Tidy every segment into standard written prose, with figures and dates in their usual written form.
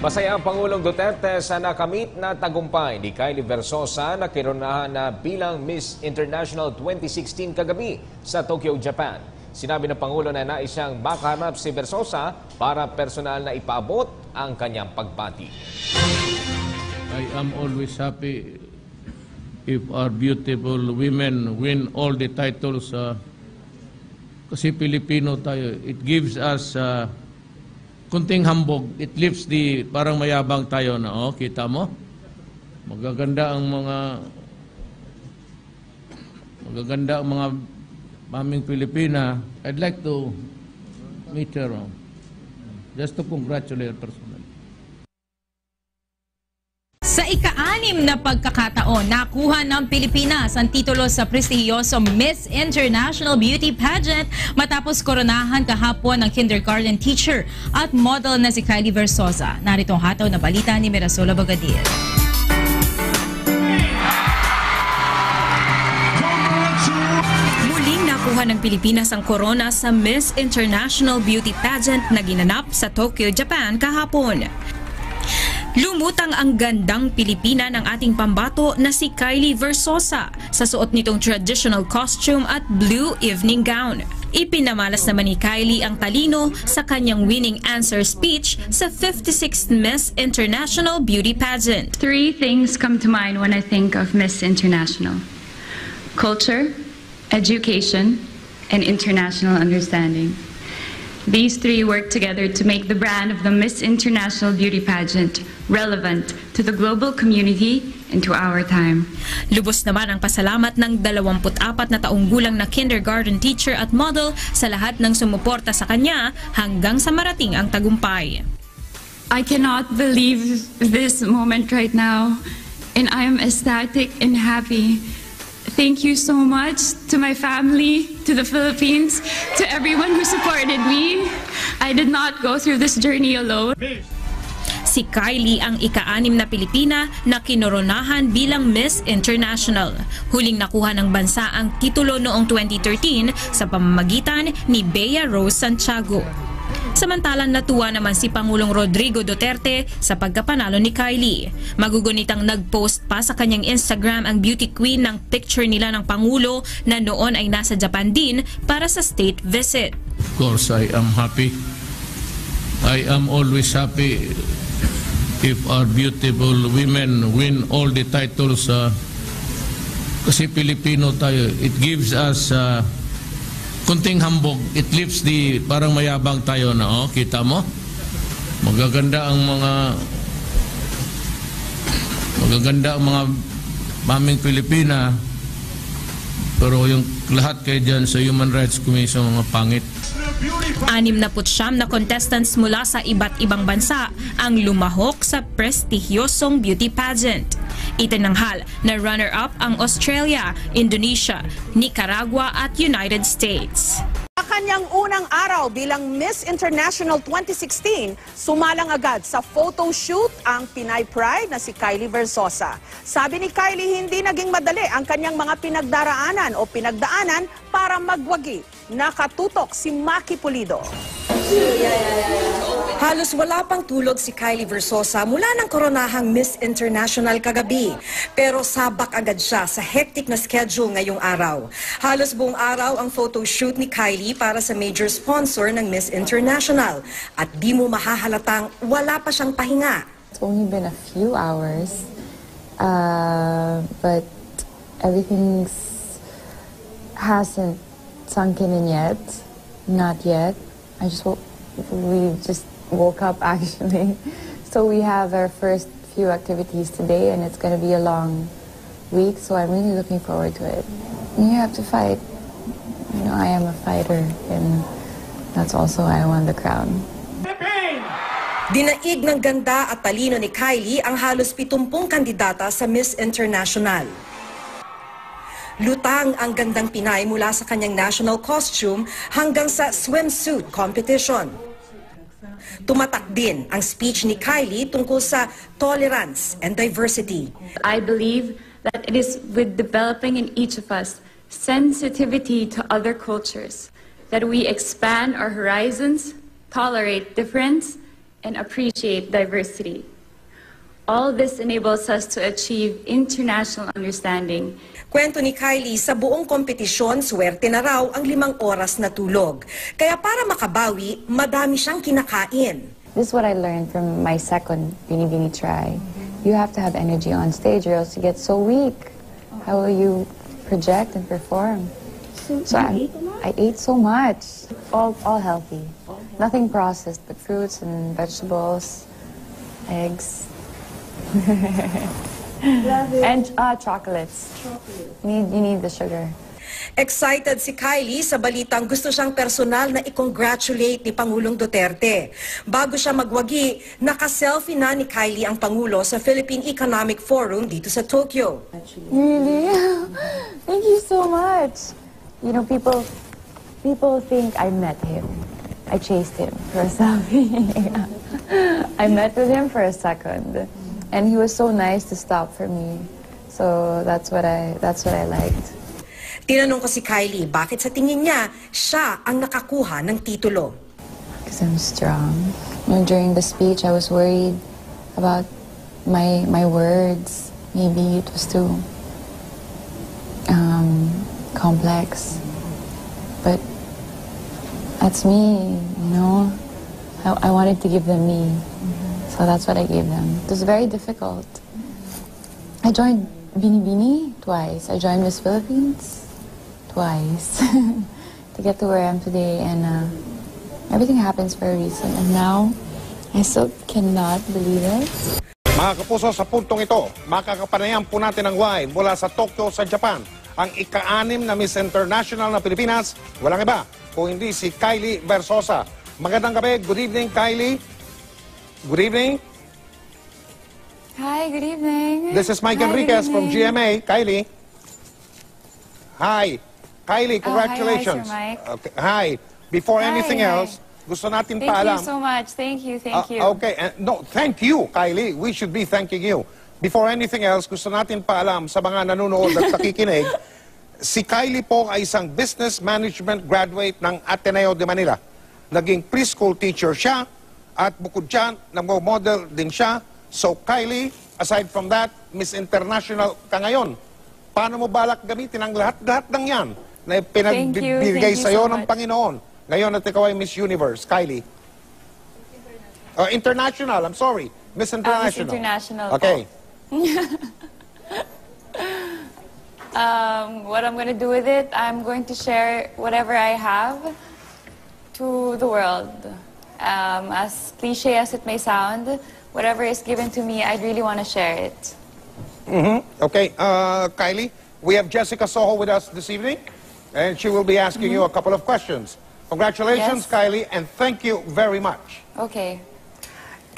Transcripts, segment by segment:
Masaya ang Pangulong Duterte sa nakamit na tagumpay ni Kylie Versosa na kironahan na bilang Miss International 2016 kagabi sa Tokyo, Japan. Sinabi ng Pangulo na nais siyang makaharap si Versosa para personal na ipaabot ang kanyang pagpati. I am always happy if our beautiful women win all the titles. Kasi Pilipino tayo, it gives us kunting hambog. It lifts the, parang mayabang tayo na, oh, kita mo? Magaganda ang mga maming Pilipina. I'd like to meet her, just to congratulate her personally. Sa ika-6 na pagkakataon, nakuha ng Pilipinas ang titulo sa prestihiyosong Miss International Beauty Pageant matapos koronahan kahapon ng kindergarten teacher at model na si Kylie Versosa. Narito ang hataw na balita ni Mirasola Bagadir. Muling nakuha ng Pilipinas ang korona sa Miss International Beauty Pageant na ginanap sa Tokyo, Japan kahapon. Lumutang ang gandang Pilipina ng ating pambato na si Kylie Versosa sa suot nitong traditional costume at blue evening gown. Ipinamalas naman ni Kylie ang talino sa kanyang winning answer speech sa 56th Miss International Beauty Pageant. 3 things come to mind when I think of Miss International: culture, education, and international understanding. These 3 work together to make the brand of the Miss International Beauty Pageant relevant to the global community and to our time. Lubos naman ang pasalamat ng 24 na taong gulang na kindergarten teacher at model sa lahat ng sumuporta sa kanya hanggang sa marating ang tagumpay. I cannot believe this moment right now, and I am ecstatic and happy. Thank you so much to my family, to the Philippines, to everyone who supported me. I did not go through this journey alone. Si Kylie ang ika-6 na Pilipina na kinoronahan bilang Miss International. Huling nakuha ng bansa ang titulo noong 2013 sa pamamagitan ni Bea Rose Santiago. Samantalang natuwa naman si Pangulong Rodrigo Duterte sa pagkapanalo ni Kylie. Magugunitang nag-post pa sa kanyang Instagram ang beauty queen ng picture nila ng Pangulo na noon ay nasa Japan din para sa state visit. Of course, I am happy. I am always happy if our beautiful women win all the titles. Kasi Pilipino tayo, it gives us kunting hambog. It lifts the, parang mayabang tayo na, oh, kita mo? Magaganda ang mga maming Pilipina, pero yung lahat kayo dyan sa Human Rights Commission mga pangit. 69 na contestants mula sa iba't ibang bansa ang lumahok sa prestigyosong beauty pageant. Itinanghal na runner-up ang Australia, Indonesia, Nicaragua at United States. Sa kanyang unang araw bilang Miss International 2016, sumalang agad sa photo shoot ang Pinay Pride na si Kylie Versosa. Sabi ni Kylie, hindi naging madali ang kanyang mga pinagdaraanan o pinagdaanan para magwagi. Nakatutok si Maki Pulido. Halos wala pang tulog si Kylie Versosa mula ng koronahang Miss International kagabi. Pero sabak agad siya sa hectic na schedule ngayong araw. Halos buong araw ang photo shoot ni Kylie para sa major sponsor ng Miss International. At di mo mahahalatang wala pa siyang pahinga. It's only been a few hours, but everything hasn't sunken in yet. Not yet. We just woke up actually. So we have our first few activities today and it's going to be a long week, so I'm really looking forward to it. You have to fight. You know, I am a fighter and that's also why I won the crown. Dinaig ng ganda at talino ni Kylie ang halos 70 kandidata sa Miss International. Lutang ang gandang Pinay mula sa kanyang national costume hanggang sa swimsuit competition. Tumatak din ang speech ni Kylie tungkol sa tolerance and diversity. I believe that it is with developing in each of us sensitivity to other cultures that we expand our horizons, tolerate difference, and appreciate diversity. All this enables us to achieve international understanding. Kwento ni Kylie, sa buong kompetisyon, swerte na raw ang 5 oras na tulog. Kaya para makabawi, madami siyang kinakain. This is what I learned from my second Bini Bini try. You have to have energy on stage or else you get so weak. How will you project and perform? So I ate so much. All healthy. Nothing processed, but fruits and vegetables, eggs. And chocolates. You need the sugar. Excited si Kylie sa balitang gusto siyang personal na i-congratulate ni Pangulong Duterte. Bago siya magwagi, naka-selfie na ni Kylie ang Pangulo sa Philippine Economic Forum dito sa Tokyo. Really? Thank you so much. You know, people think I met him. I chased him for a selfie. I met with him for a second. And he was so nice to stop for me. So that's what I liked. Tinanong ko si Kylie, bakit sa tingin niya, siya ang nakakuha ng titulo? Because I'm strong. You know, during the speech, I was worried about my words. Maybe it was too complex. But that's me, you know. I wanted to give them me. So that's what I gave them. It was very difficult. I joined Bini Bini twice. I joined Miss Philippines twice to get to where I am today. And everything happens for a reason. And now, I still cannot believe it. Mga kapuso, sa puntong ito, makakapanayan po natin ang live mula sa Tokyo, sa Japan. Ang ika-6 na Miss International na Pilipinas, walang iba kung hindi si Kylie Versosa. Magandang gabi. Good evening, Kylie. Good evening. Hi, good evening. This is Mike Enriquez from GMA. Kylie. Hi. Kylie, congratulations. Hi, Sir Mike. Okay. Hi. Before anything Hi. else, gusto natin Thank paalam. you so much. Thank you. Okay. No, thank you, Kylie. We should be thanking you. Before anything else, gusto natin paalam sa mga nanonood at nakikinig, si Kylie po ay isang business management graduate ng Ateneo de Manila. Naging preschool teacher siya. At bukod dyan, nag-model din siya. So, Kylie, aside from that, Miss International ka ngayon. Paano mo balak gamitin ang lahat-lahat ng yan na pinagbibigay sa'yo ng Panginoon? Ngayon at ikaw ay Miss Universe, Kylie. International, I'm sorry. Miss International. Miss International. Okay. What I'm going to do with it, I'm going to share whatever I have to the world. As cliche as it may sound, whatever is given to me, I'd really want to share it. Okay, Kylie, we have Jessica Soho with us this evening, and she will be asking you a couple of questions. Congratulations, Yes. Kylie, and thank you very much. Okay.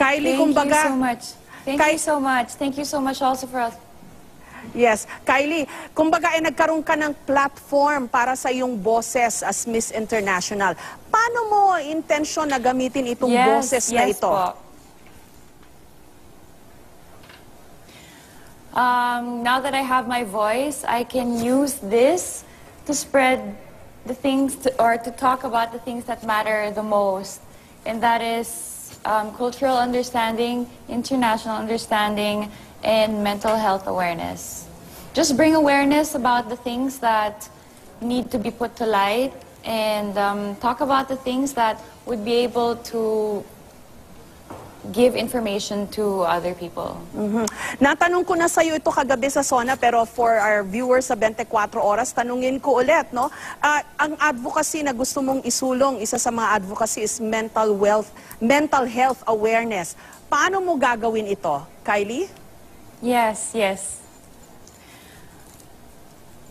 Kylie, Thank kumbaga... you so much. Thank you so much. Thank you so much also for us. Yes. Kylie, kumbaga ay nagkaroon ka ng platform para sa iyong boses as Miss International. Paano mo intensyon na gamitin itong boses na ito? Po. Now that I have my voice, I can use this to spread the things or to talk about the things that matter the most. And that is cultural understanding, international understanding, and mental health awareness. Just bring awareness about the things that need to be put to light and talk about the things that would be able to give information to other people. Natanong ko na sa iyo ito kagabi sa SONA, pero for our viewers sa 24 oras, tanungin ko ulit, no? Ang advocacy na gusto mong isulong, isa sa mga advocacy is mental health awareness. Paano mo gagawin ito, Kylie? Yes.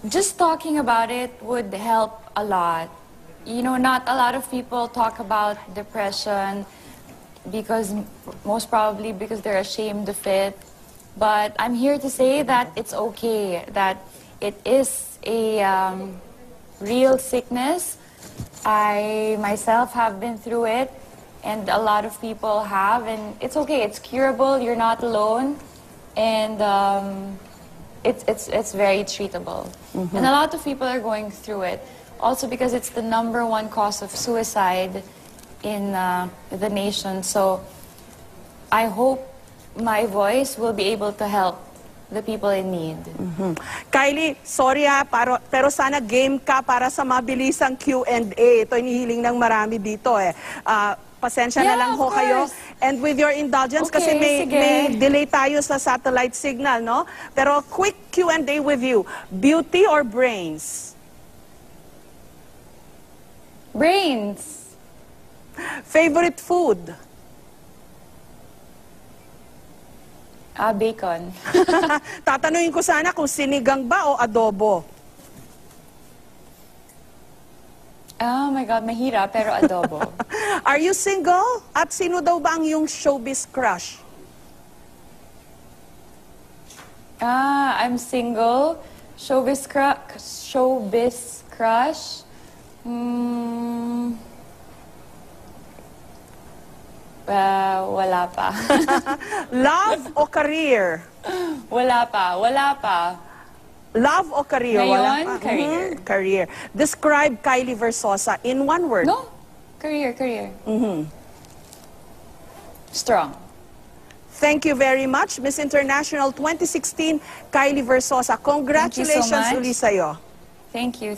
Just talking about it would help a lot. You know, not a lot of people talk about depression because most probably because they're ashamed of it. But I'm here to say that it's okay, that it is a real sickness. I myself have been through it, and a lot of people have, and it's okay, it's curable, you're not alone. And it's very treatable. And a lot of people are going through it. Also because it's the #1 cause of suicide in the nation. So I hope my voice will be able to help the people in need. Kylie, sorry pero sana game ka para sa mabilisang Q&A. Ito inihiling ng marami dito eh. Pasensya na Yeah, lang ho of kayo. course. And with your indulgence, Okay, kasi may sige. delay tayo sa satellite signal, no? Pero quick Q&A with you. Beauty or brains? Brains. Favorite food? Bacon. Tatanungin ko sana kung sinigang ba o adobo? Oh my God, mahirap pero adobo. Are you single? At sino daw ba ang iyong showbiz crush? I'm single. Showbiz crush. Wala pa. Love o career? Wala pa. Love o career? Ngayon, Wala pa. career. Career. Describe Kylie Versosa in one word. No? Career. Strong. Thank you very much, Miss International 2016, Kylie Versosa. Congratulations much. uli sa'yo. Thank you.